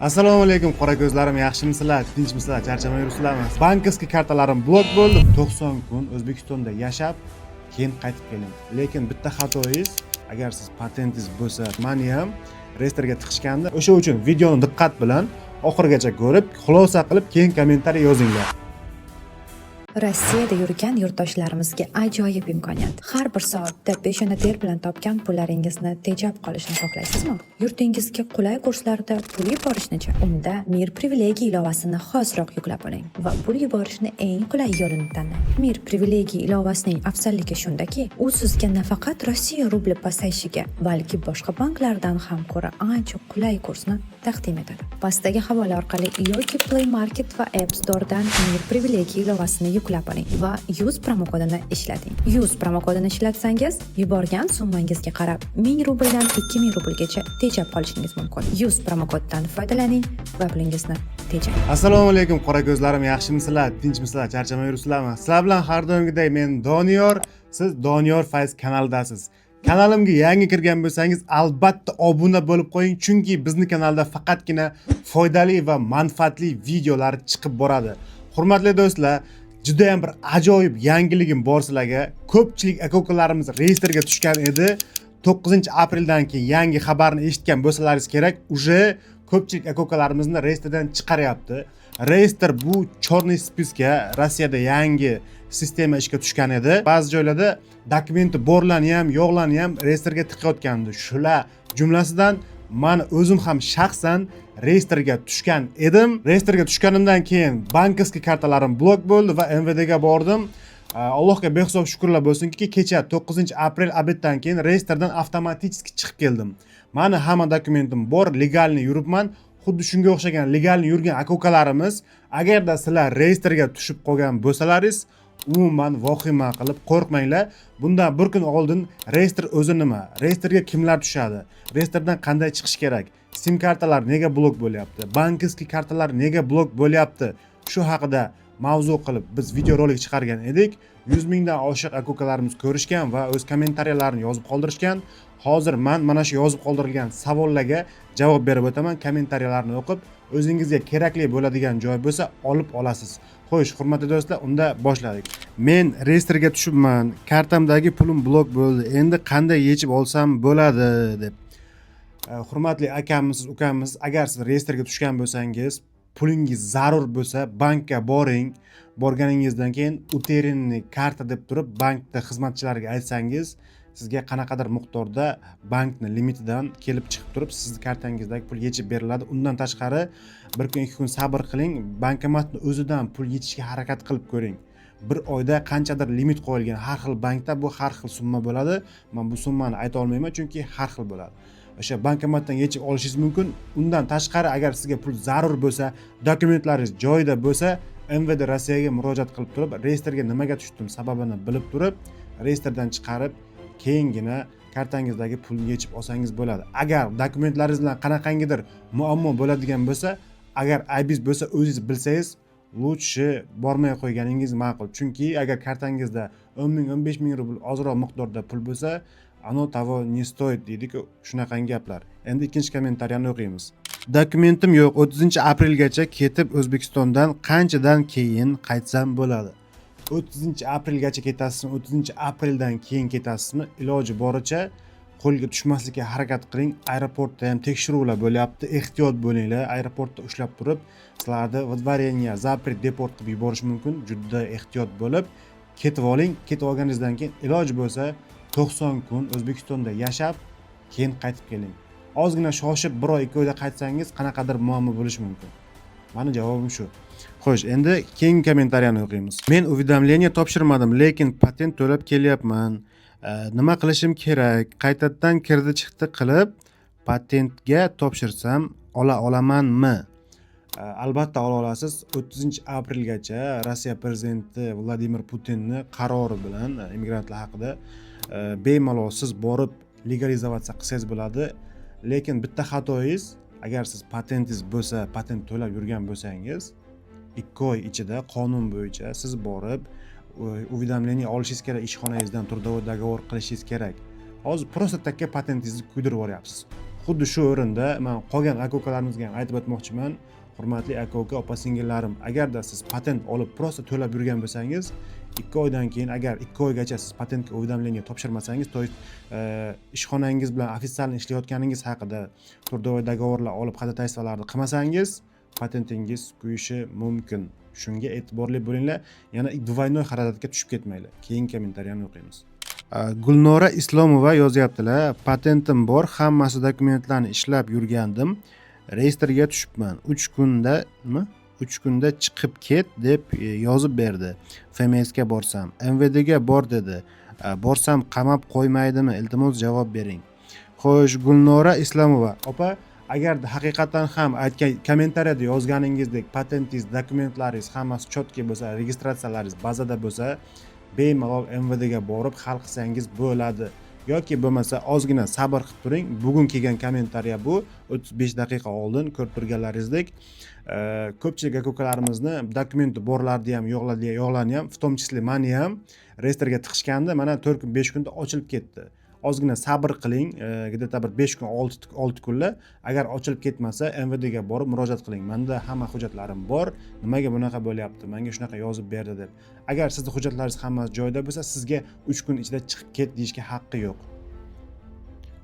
Assalomu alaykum qora ko'zlarim, yaxshimisizlar, tinchmisizlar, charchamay yuribsizlarmi? Bankovskiy kartalarim blok bo'ldi. 90 kun O'zbekistonda yashab, keyin qaytib keling. Lekin bitta xatoyingiz, agar siz patentingiz bo'lsa, meni ham reyestrga tiqishganda, o'sha uchun videoni diqqat bilan oxirigacha ko'rib, xulosa qilib, keyin kommentariy yozinglar. Rossiyada yurgan yurtdoshlarimizga ajoyib imkoniyat. Har bir soatda peshona ter bilan topgan pullaringizni tejab qolishni xohlaysizmi? Yurtingizga qulay kurslarda pul yuborishni-chi? Unda Mir privilegiya ilovasini hoziroq yuklab oling va pul yuborishni eng qulay yo'lini tanlang. Mir privilegiya ilovasining afzalligi shundaki, u sizga nafaqat Rossiya rubli pasayishiga, balki boshqa banklardan ham ko'ra ancha qulay kursni taqdim etadi. Pastdagi havola orqali yoki Play Market va App Store'dan Mir privilegiya ilovasini yuklab oling va Use promokodini ishlating. Use promokodini ishlatsangiz, yuborgan summangizga qarab 1000 rubldan 2000 rublgacha tejab qolishingiz mumkin. Use promokodidan foydalaning va pulingizni tejang. Assalomu alaykum qora ko'zlarim, yaxshimisizlar, tinchmisizlar, charchamay yuribsizlarmi? Sizlar bilan har doimgidek men Doniyor, siz Doniyor Fayz kanalidasiz. Kanalimga yangi kirgan bo'lsangiz, albatta obuna bo'lib qo'ying, chunki bizning kanalda faqatgina foydali va manfaatli videolar chiqib boradi. Hurmatli do'stlar, juda ham bir ajoyib yangiligim bor sizlarga. Ko'pchilik aka-ukalarimiz reyestrga tushgan edi. 9-apreldan keyin yangi xabarni eshitgan bo'lsalaringiz kerak, uje ko'pchilik aka-ukalarimizni reyestrdan chiqaryapti. Reyestr bu chorniy spiska, Rossiyada yangi sistema ishga tushgan edi. Ba'zi joylarda dokumenti borlarni ham, yo'qlarni ham reyestrga tiqayotgandi. Shular jumlasidan men o'zim ham shaxsan reyestrga tushgan edim. Reyestrga tushganimdan keyin bankovskiy kartalarim blok bo'ldi va MVDga bordim. Allohga behisob shukrlar bo'lsinki, kecha 9-aprel obeddan keyin reyestrdan avtomatik chiqib keldim. Meni hamma dokumentim bor, legalni yuribman. Xuddi shunga o'xshagan legalni yurgan aka-ukalarimiz, agarda sizlar reyestrga tushib qolgan bo'lsalaringiz, umuman vahima qilib qo'rqmanglar. Bundan bir kun oldin reyestr o'zi nima? Reyestrga kimlar tushadi? Reyestrdan qanday chiqish kerak? Sim kartalar nega blok bo'lyapti? Bankovskiy kartalar nega blok bo'lyapti? Shu haqida mavzu qilib biz video rolik chiqargan edik. 100 mingdan oshiq aka-ukalarimiz ko'rishgan va o'z kommentariyalarni yozib qoldirishgan. Hozir men mana shu yozib qoldirilgan savollarga javob berib o'taman. Kommentariyalarni o'qib, o'zingizga kerakli bo'ladigan joy bo'lsa olib olasiz. Xo'sh, hurmatli do'stlar, unda boshladik. Men reyestrga tushibman, kartamdagi pulim blok bo'ldi. Endi qanday yechib olsam bo'ladi deb. Hurmatli akamisiz, ukamisiz, agar siz reyestrga tushgan bo'lsangiz, pulingiz zarur bo'lsa, bankka boring. Borganingizdan keyin uterenniy karta deb turib, bankda xizmatchilariga aytsangiz, sizga qanaqadir miqdorda bankning limitidan kelib chiqib turib, sizning kartangizdagi pul yechib beriladi. Undan tashqari 1 kun 2 kun sabr qiling, bankomatning o'zidan pul yechishga harakat qilib ko'ring. Bir oyda qanchadir limit qo'yilgan. Har xil bankda bu har xil summa bo'ladi. Men bu summani ayta olmayman, chunki har xil bo'ladi. O'sha bankomatdan yechib olishingiz mumkin. Undan tashqari agar sizga pul zarur bo'lsa, dokumentlaringiz joyida bo'lsa, MVD Rossiyaga murojaat qilib turib, reyestrga nimaga tushdim sababini bilib turib, reyestrdan chiqarib, keyingina kartangizdagi pulni yechib olsangiz bo'ladi. Agar dokumentlaringiz bilan qanaqangidir muammo bo'ladigan bo'lsa, agar aybingiz bo'lsa, o'zingiz bilsangiz, lutshi bormay qo'yganingiz ma'qul. Chunki agar kartangizda 10 ming, 15 ming rubl ozroq miqdorda pul bo'lsa, ano того не стоит deydi-ku, shunaqangi gaplar. Endi ikkinchi kommentariyani o'qiymiz. Dokumentim yo'q, 30-aprelgacha ketib O'zbekistondan qanchadan keyin qaytsam bo'ladi? 30-aprelgacha ketasizmi, 30-apreldan keyin ketasizmi? Iloji boricha qo'lga tushmaslikka harakat qiling. Aeroportda ham tekshiruvlar bo'lyapti. Ehtiyot bo'linglar. Aeroportda ushlab turib, sizlarni vodvoreniya, zapret, deport qilib yuborish mumkin. Juda ehtiyot bo'lib ketib oling. Ketib olganingizdan keyin iloji bo'lsa 90 kun O'zbekistonda yashab, keyin qaytib keling. Ozgina shoshib 1 oy 2 oyda qaytsangiz qanaqadir muammo bo'lishi mumkin. Meni javobim shu. Xo'sh, endi keyingi kommentariyani o'qiymiz. Men уведомление topshirmadim, lekin patent to'lab kelyapman. Nima qilishim kerak? Qaytadan kirdi chiqdi qilib, patentga topshirsam olamanmi? Albatta ola olasiz. 30-aprelgacha Rossiya prezidenti Vladimir Putinning qarori bilan immigrantlar haqida bemalol siz borib legalizatsiya qilsangiz bo'ladi. Lekin bitta xatoyingiz, agar siz patentingiz bo'lsa, patent to'lab yurgan bo'lsangiz, 2 oy ichida qonun bo'yicha siz borib уведомление olishingiz kerak, ishxonangizdan трудовой договор qilishingiz kerak. Hozir просто takka patentingizni kuydirib yuboryapsiz. xuddi shu o'rinda men qolgan aka ukalarimizga ham aytib o'tmoqchiman. Hurmatli aka uka, opa singillarim, agarda siz patent olib prosta to'lab yurgan bo'lsangiz, 2 oydan keyin agar 2 oygacha siz patentga уведомление topshirmasangiz, to есть ishxonangiz bilan ofitsialni ishlayotganingiz haqida трудовой договорlar olib ходатайстволарni qilmasangiz, patentingiz kuyishi mumkin. Shunga e'tiborli bo'linglar. Yana двойной xarajatga tushib ketmanglar. Keyin kommentariyani o'qiymiz. Gulnora Islomova yozyaptilar. Patentim bor, hammasi dokumentlarni ishlab yurgandim. Reyestrga tushibman. 3 kunda chiqib ket deb yozib berdi. FMSga borsam, MVDga bor dedi. Borsam qamab qo'ymaydimi? Iltimos javob bering. Xo'sh, Gulnora Islomova, opa, agar haqiqatan ham aytgan kommentariyada yozganingizdek patentingiz, dokumentlaringiz hammasi chotki bo'lsa, registratsiyalaringiz bazada bo'lsa, bemalol MVDga borib hal qilsangiz bo'ladi. Yoki bo'lmasa ozgina sabr qilib turing. Bugun kelgan kommentariya bu 35 daqiqa oldin ko'rib turganlaringizdek, ko'pchilik aka-ukalarimizni dokumenti borlarni ham, yo'qlarni ham, в том числе meni ham reyestrga tiqishganda mana 4 kun, 5 kunda ochilib ketdi. Ozgina sabr qiling, где-то bir 5 kun, 6 kunlar. Agar ochilib ketmasa, MVDga borib murojaat qiling. Menda hamma hujjatlarim bor. Nimaga bunaqa bo'lyapti? Menga shunaqa yozib berdi deb. Agar sizning hujjatlaringiz hammasi joyida bo'lsa, sizga 3 kun ichida chiqib ket deyishga haqqi yo'q.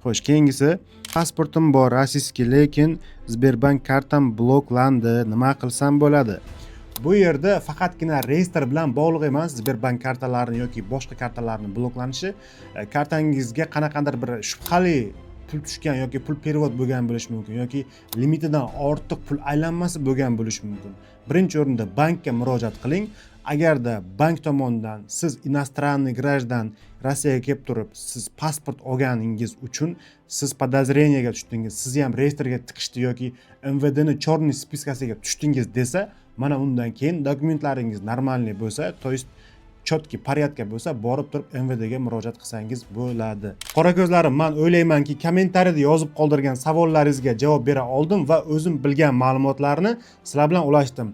Xo'sh, keyingisi, pasportim bor, rossiyskiy, lekin Sberbank kartam bloklandi. Nima qilsam bo'ladi? Bu yerda faqatgina reyestr bilan bog'liq emas, Sberbank kartalarini yoki boshqa kartalarning bloklanishi, kartangizga qanaqadir bir shubhali pul tushgan yoki pul perevod bo'lgan bo'lishi mumkin yoki limitidan ortiq pul aylanmasi bo'lgan bo'lishi mumkin. Birinchi o'rinda bankka murojaat qiling. Agarda bank tomonidan siz иностранный граждан Rossiyaga kelib turib, siz pasport olganingiz uchun siz podozreniyaga tushdingiz, sizni ham reyestrga tiqishdi yoki MVDning черный spiskasiga tushdingiz desa, mana undan keyin dokumentlaringiz normalniy bo'lsa, to есть chotki порядка bo'lsa, borib turib MVDga murojaat qilsangiz bo'ladi. Qora ko'zlarim, men o'ylaymanki, kommentariyada yozib qoldirgan savollaringizga javob bera oldim va o'zim bilgan ma'lumotlarni sizlar bilan ulashdim.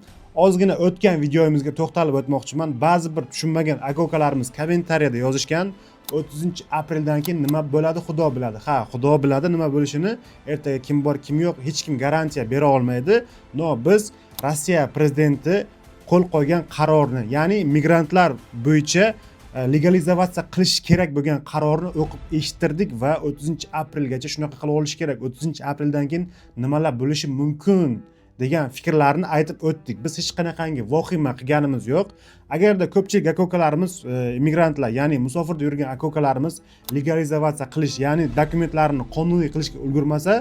Ozgina o'tgan videomizga to'xtalib o'tmoqchiman. Ba'zi bir tushunmagan aka-ukalarimiz kommentariyada yozishgan, 30-apreldan keyin nima bo'ladi, Xudo biladi. Ha, Xudo biladi nima bo'lishini. Ertaga kim bor, kim yo'q, hech kim garantiya bera olmaydi. No, biz Rossiya prezidenti qo'l qo'ygan qarorni, ya'ni migrantlar bo'yicha legalizatsiya qilish kerak bo'lgan qarorni o'qib eshittirdik va 30-aprelgacha shunaqa qilib olish kerak. 30-apreldan keyin nimalar bo'lishi mumkin degan fikrlarni aytib o'tdik. Biz hech qanaqangi vahima qilganimiz yo'q. Agarda ko'pchilik aka-ukalarimiz immigrantlar, ya'ni musofirda yurgan aka-ukalarimiz legalizatsiya qilish, ya'ni dokumentlarini qonuniy qilishga ulgurmasa,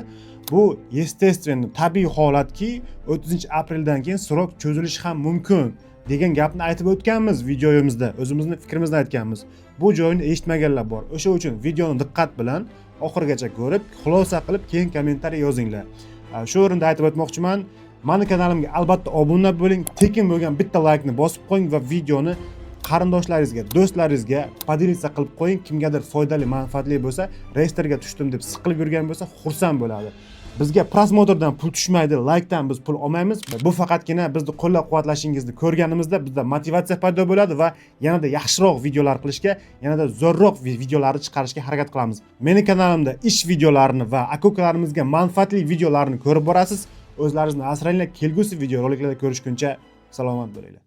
bu естественно, tabiiy holatki 30-apreldan keyin srok cho'zilishi ham mumkin degan gapni aytib o'tganmiz videomizda. O'zimizning fikrimizni aytganmiz. Bu joyini eshitmaganlar bor. O'sha uchun videoni diqqat bilan oxirigacha ko'rib, xulosa qilib keyin kommentariy yozinglar. Shu o'rinda aytib o'tmoqchiman, meni kanalimga albatta obuna bo'ling, tekin bo'lgan bitta laykni bosib qo'ying va videoni qarindoshlaringizga, do'stlaringizga podelitsa qilib qo'ying. Kimgadir foydali, manfaatli bo'lsa, reyestrga tushdim deb siqilib yurgan bo'lsa, xursand bo'ladi. Bizga prosmotrdan pul tushmaydi, laykdan biz pul olmaymiz. Bu faqatgina bizni qo'llab-quvvatlashingizni ko'rganimizda bizda motivatsiya paydo bo'ladi va yanada yaxshiroq videolar qilishga, yanada zo'rroq videolarni chiqarishga harakat qilamiz. Meni kanalimda ish videolarini va aka-ukalarimizga manfaatli videolarni ko'rib borasiz. O'zlaringizni asranglar. Kelgusi video roliklarda ko'rishguncha salomat bo'linglar.